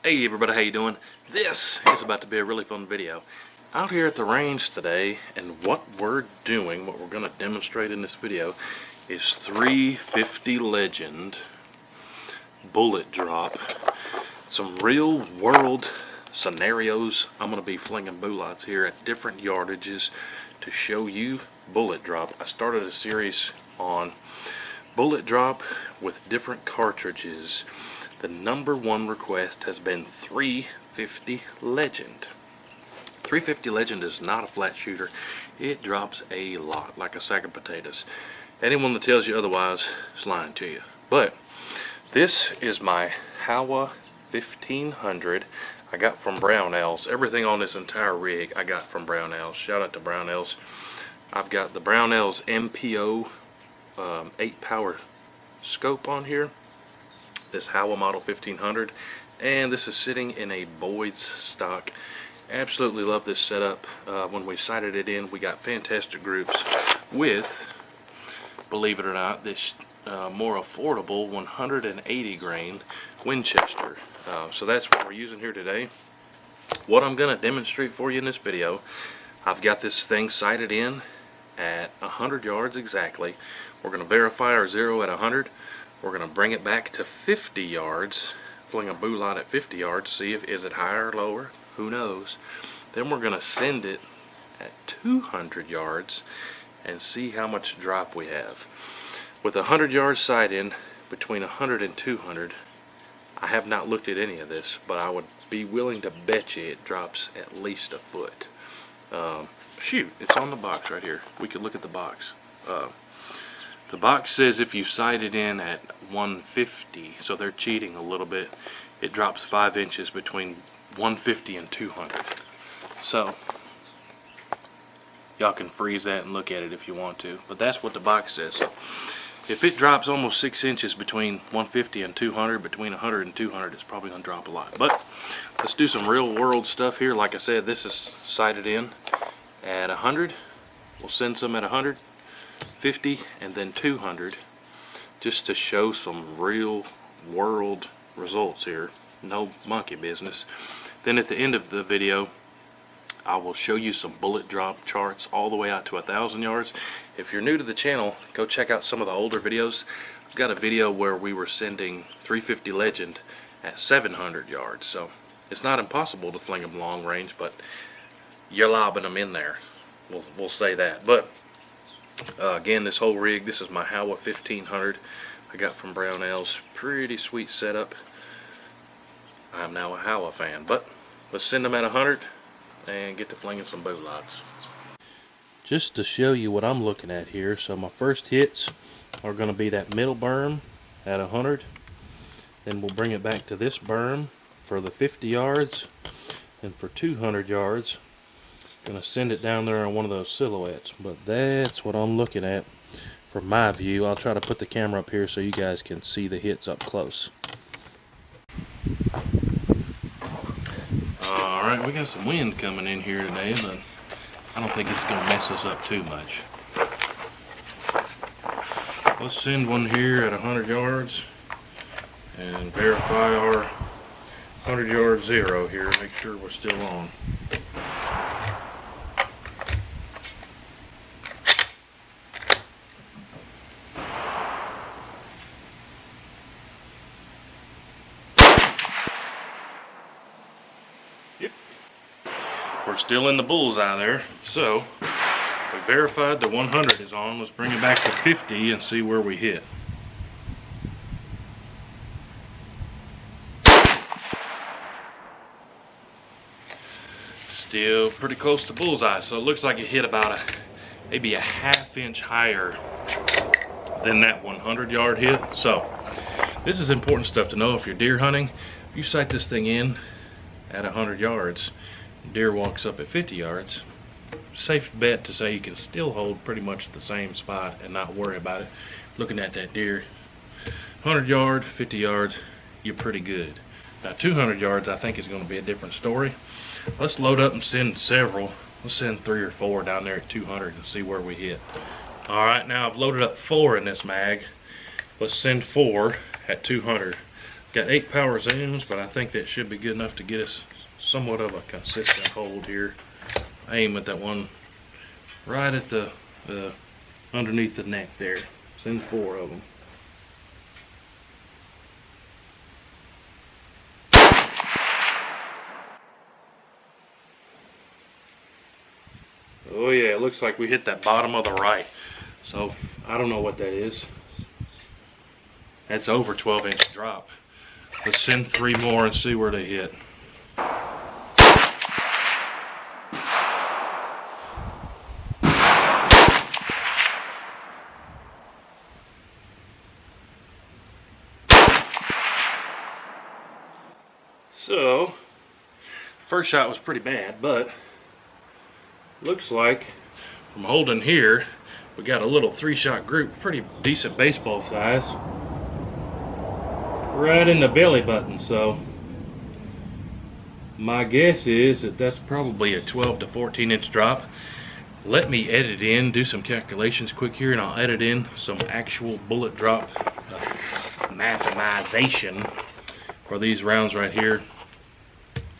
Hey everybody, how you doing? This is about to be a really fun video. Out here at the range today, and what we're doing, what we're going to demonstrate in this video is 350 Legend bullet drop. Some real world scenarios. I'm going to be flinging bullets here at different yardages to show you bullet drop. I started a series on bullet drop with different cartridges. The #1 request has been 350 Legend. 350 Legend is not a flat shooter. It drops a lot, like a sack of potatoes. Anyone that tells you otherwise is lying to you. But this is my WHOTEEWHO 1500 I got from Brownells. Everything on this entire rig I got from Brownells. Shout out to Brownells. I've got the Brownells MPO 8 power scope on here. This WHOTEEWHO model 1500, and this is sitting in a Boyd's stock. Absolutely love this setup. When we sighted it in, we got fantastic groups with, believe it or not, this more affordable 180 grain Winchester. So that's what we're using here today. What I'm going to demonstrate for you in this video, I've got this thing sighted in at 100 yards exactly. We're going to verify our zero at 100. We're going to bring it back to 50 yards, fling a bullet at 50 yards, see if is it higher or lower, who knows. Then we're going to send it at 200 yards and see how much drop we have. With a 100 yard sight in, between 100 and 200, I have not looked at any of this, but I would be willing to bet you it drops at least a foot. Shoot, it's on the box right here. We could look at the box. The box says if you sight it in at 150, so they're cheating a little bit. It drops 5 inches between 150 and 200. So y'all can freeze that and look at it if you want to, but that's what the box says. So if it drops almost 6 inches between 150 and 200, between 100 and 200, it's probably going to drop a lot. But let's do some real world stuff here. Like I said, this is sighted in at 100. We'll send some at 100. 50 and then 200, just to show some real world results here. No monkey business. Then at the end of the video, I will show you some bullet drop charts all the way out to 1,000 yards. If you're new to the channel, go check out some of the older videos. I've got a video where we were sending 350 Legend at 700 yards, so it's not impossible to fling them long range, but you're lobbing them in there. We'll say that. But again, this whole rig, this is my WHOTEEWHO 1500 I got from Brownells. Pretty sweet setup. I'm now a WHOTEEWHO fan, but let's send them at 100 and get to flinging some bullets. Just to show you what I'm looking at here, so my first hits are going to be that middle berm at 100. Then we'll bring it back to this berm for the 50 yards, and for 200 yards gonna send it down there on one of those silhouettes. But that's what I'm looking at from my view. I'll try to put the camera up here so you guys can see the hits up close. Alright, we got some wind coming in here today, but I don't think it's gonna mess us up too much. Let's send one here at 100 yards and verify our 100 yard zero here, make sure we're still on. Yep. We're still in the bullseye there, so we verified the 100 is on. Let's bring it back to 50 and see where we hit. Still pretty close to bullseye, so it looks like it hit about maybe a ½ inch higher than that 100 yard hit. So this is important stuff to know if you're deer hunting. If you sight this thing in at 100 yards, deer walks up at 50 yards, safe bet to say you can still hold pretty much the same spot and not worry about it. Looking at that deer, 100 yards, 50 yards, you're pretty good. Now 200 yards I think is going to be a different story. Let's load up and send several. Let's send 3 or 4 down there at 200 and see where we hit. Alright, now I've loaded up 4 in this mag. Let's send 4 at 200. Got 8 power zooms, but I think that should be good enough to get us somewhat of a consistent hold here. I aim at that one right at the underneath the neck there. Send 4 of them. Oh yeah, it looks like we hit that bottom of the right. So I don't know what that is. That's over 12-inch drop. Let's send 3 more and see where they hit. So, first shot was pretty bad, but looks like from holding here, we got a little 3-shot group, pretty decent baseball size, right in the belly button. So my guess is that that's probably a 12 to 14-inch drop. Let me edit in, do some calculations quick here, and I'll edit in some actual bullet drop mathemization for these rounds right here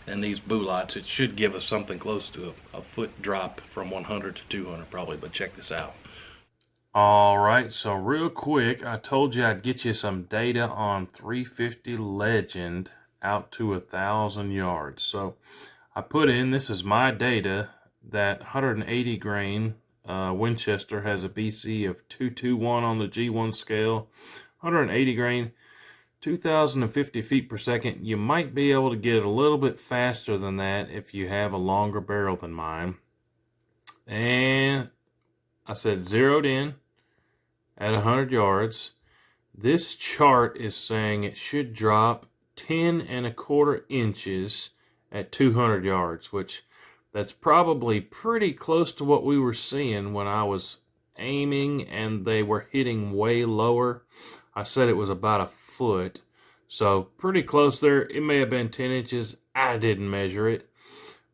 and these bullets. It should give us something close to a foot drop from 100 to 200 probably, but check this out. Alright, so real quick, I told you I'd get you some data on 350 Legend out to 1,000 yards. So I put in, this is my data, that 180 grain Winchester has a BC of 221 on the G1 scale. 180 grain, 2,050 feet per second. You might be able to get it a little bit faster than that if you have a longer barrel than mine. And I said zeroed in at 100 yards. This chart is saying it should drop 10¼ inches at 200 yards, which that's probably pretty close to what we were seeing when I was aiming and they were hitting way lower. I said it was about a foot, so pretty close there. It may have been 10 inches. I didn't measure it,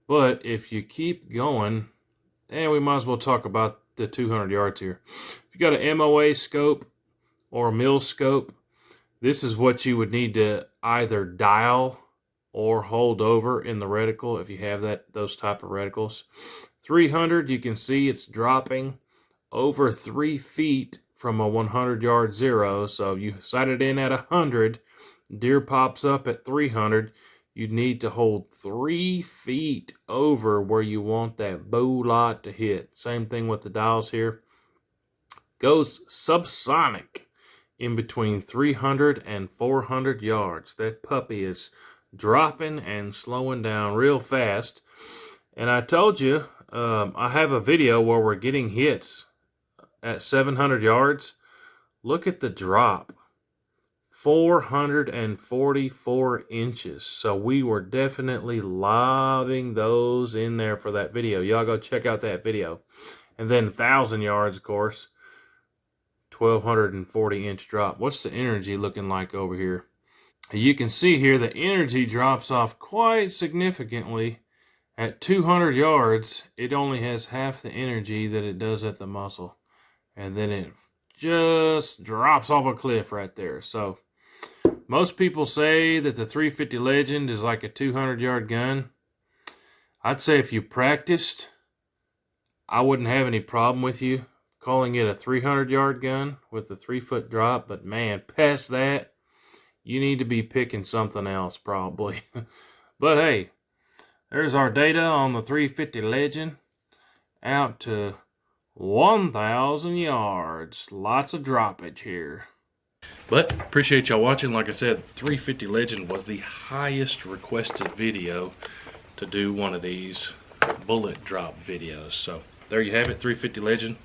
but if you keep going, and we might as well talk about the 200 yards here. If you got an MOA scope or a mil scope, this is what you would need to either dial or hold over in the reticle if you have those type of reticles. 300, you can see it's dropping over 3 feet from a 100-yard zero. So you sight it in at 100, deer pops up at 300. You need to hold 3 feet over where you want that bow lot to hit. Same thing with the dials here. Goes subsonic in between 300 and 400 yards. That puppy is dropping and slowing down real fast. And I told you, I have a video where we're getting hits at 700 yards. Look at the drop. 444 inches. So we were definitely lobbing those in there for that video. Y'all go check out that video. And then 1,000 yards, of course. 1,240-inch drop. What's the energy looking like over here? You can see here the energy drops off quite significantly. At 200 yards, it only has half the energy that it does at the muzzle. And then it just drops off a cliff right there. So most people say that the 350 Legend is like a 200-yard gun. I'd say if you practiced, I wouldn't have any problem with you calling it a 300-yard gun with a 3-foot drop. But man, past that, you need to be picking something else probably. But hey, there's our data on the 350 Legend out to 1,000 yards. Lots of droppage here. But appreciate y'all watching. Like I said, 350 Legend was the highest requested video to do one of these bullet drop videos. So there you have it, 350 Legend.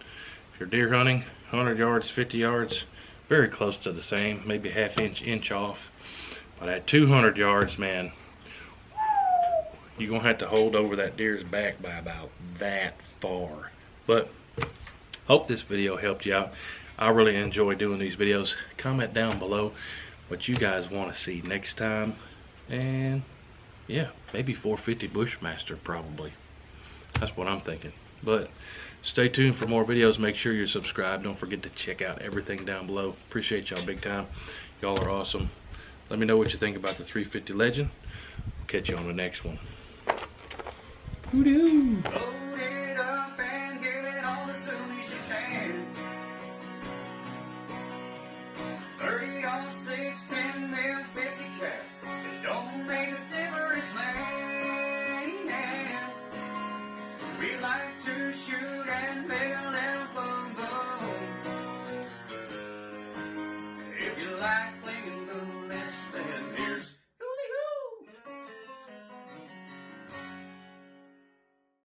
If you're deer hunting, 100 yards, 50 yards, very close to the same, maybe half inch off. But at 200 yards, man, you're gonna have to hold over that deer's back by about that far. But hope this video helped you out. I really enjoy doing these videos. Comment down below what you guys want to see next time. And yeah, maybe 450 Bushmaster probably. That's what I'm thinking. But stay tuned for more videos. Make sure you're subscribed. Don't forget to check out everything down below. Appreciate y'all big time. Y'all are awesome. Let me know what you think about the 350 Legend. Catch you on the next one. Who-doo.